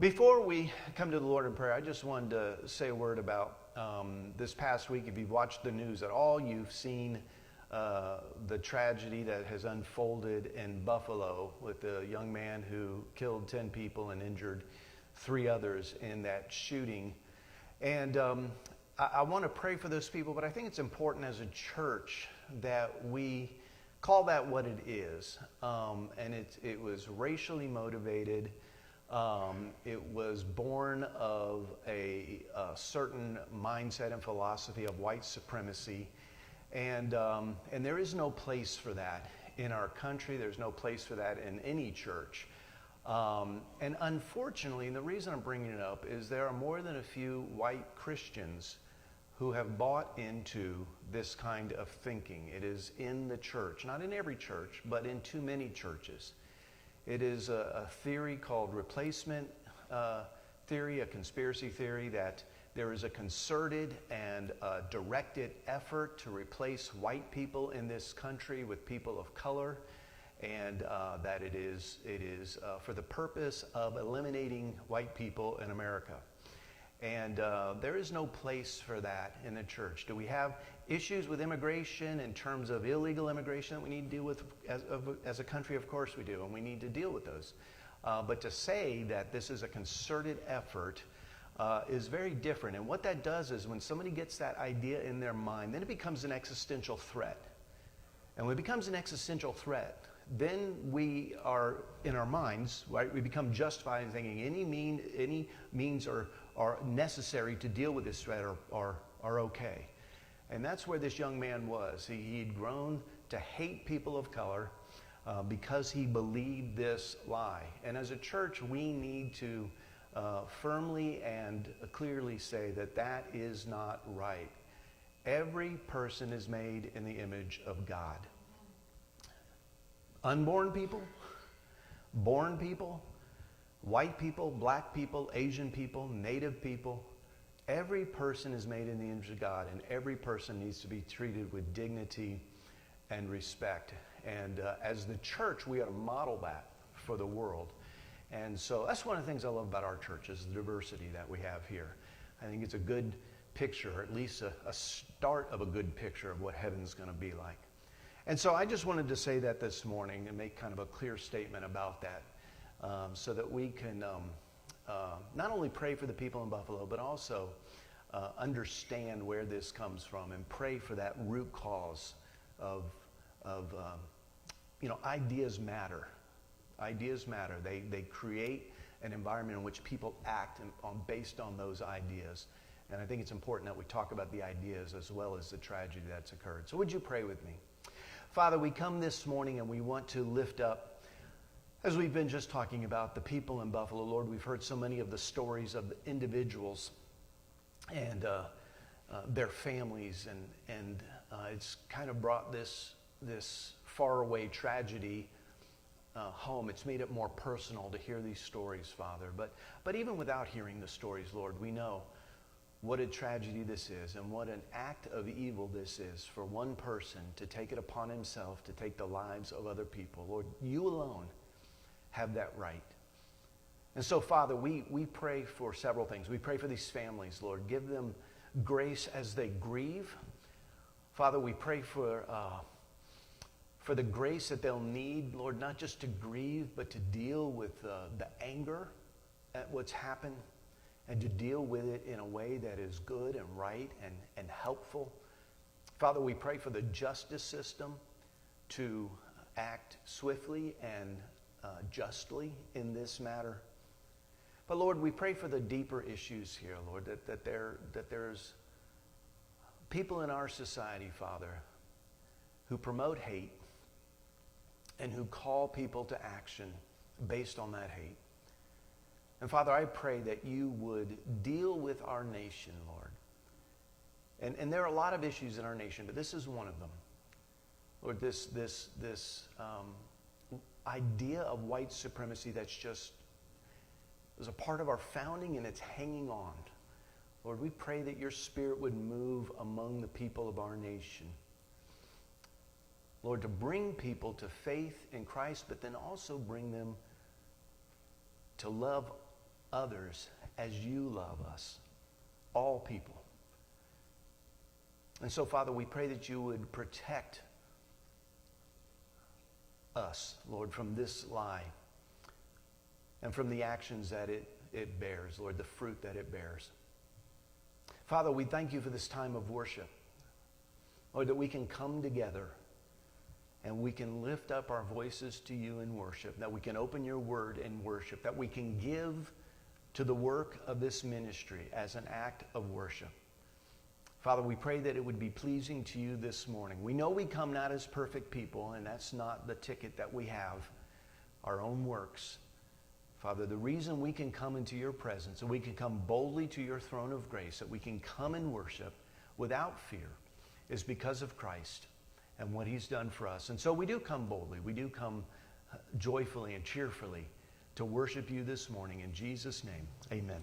Before we come to the Lord in prayer, I just wanted to say a word about this past week. If you've watched the news at all, you've seen the tragedy that has unfolded in Buffalo with a young man who killed 10 people and injured 3 others in that shooting. And I want to pray for those people, but I think it's important as a church that we call that what it is. And it was racially motivated. It was born of a certain mindset and philosophy of white supremacy, and there is no place for that in our country. There's no place for that in any church, and unfortunately, and the reason I'm bringing it up is there are more than a few white Christians who have bought into this kind of thinking. It is in the church, not in every church, but in too many churches. It is a theory called replacement theory, a conspiracy theory, that there is a concerted and directed effort to replace white people in this country with people of color, and that it is for the purpose of eliminating white people in America. And there is no place for that in the church. Do we have issues with immigration in terms of illegal immigration that we need to deal with as a country? Of course we do, and we need to deal with those. But to say that this is a concerted effort is very different. And what that does is when somebody gets that idea in their mind, then it becomes an existential threat. And when it becomes an existential threat, then we are, in our minds, right, we become justified in thinking any means are necessary to deal with this threat are okay. And that's where this young man was. He'd grown to hate people of color because he believed this lie. And as a church, we need to firmly and clearly say that that is not right. Every person is made in the image of God. Unborn people, born people, white people, black people, Asian people, native people, every person is made in the image of God, and every person needs to be treated with dignity and respect. And as the church, we ought to model that for the world. And so that's one of the things I love about our church is the diversity that we have here. I think it's a good picture, or at least a start of a good picture of what heaven's going to be like. And so I just wanted to say that this morning and make kind of a clear statement about that, so that we can not only pray for the people in Buffalo, but also understand where this comes from and pray for that root cause of ideas matter. Ideas matter. They create an environment in which people act based on those ideas. And I think it's important that we talk about the ideas as well as the tragedy that's occurred. So would you pray with me? Father, we come this morning and we want to lift up, as we've been just talking about, the people in Buffalo. Lord, we've heard so many of the stories of the individuals and their families, and it's kind of brought this faraway tragedy home. It's made it more personal to hear these stories, Father. But even without hearing the stories, Lord, we know what a tragedy this is and what an act of evil this is for one person to take it upon himself to take the lives of other people. Lord, you alone have that right. And so, Father, we pray for several things. We pray for these families, Lord. Give them grace as they grieve. Father, we pray for the grace that they'll need, Lord, not just to grieve, but to deal with the anger at what's happened, and to deal with it in a way that is good and right and helpful. Father, we pray for the justice system to act swiftly and justly in this matter. But Lord, we pray for the deeper issues here, Lord, that there's people in our society, Father, who promote hate and who call people to action based on that hate. And Father, I pray that you would deal with our nation, Lord. And there are a lot of issues in our nation, but this is one of them. Lord, this idea of white supremacy that's just is a part of our founding and it's hanging on. Lord, we pray that your Spirit would move among the people of our nation. Lord, to bring people to faith in Christ, but then also bring them to love others as you love us, all people. And so, Father, we pray that you would protect us, Lord, from this lie and from the actions that it bears, Lord, the fruit that it bears. Father, we thank you for this time of worship, Lord, that we can come together and we can lift up our voices to you in worship, that we can open your word in worship, that we can give to the work of this ministry as an act of worship. Father, we pray that it would be pleasing to you this morning. We know we come not as perfect people, and that's not the ticket that we have, our own works. Father, the reason we can come into your presence and we can come boldly to your throne of grace, that we can come and worship without fear, is because of Christ and what he's done for us. And so we do come boldly. We do come joyfully and cheerfully to worship you this morning. In Jesus' name, amen.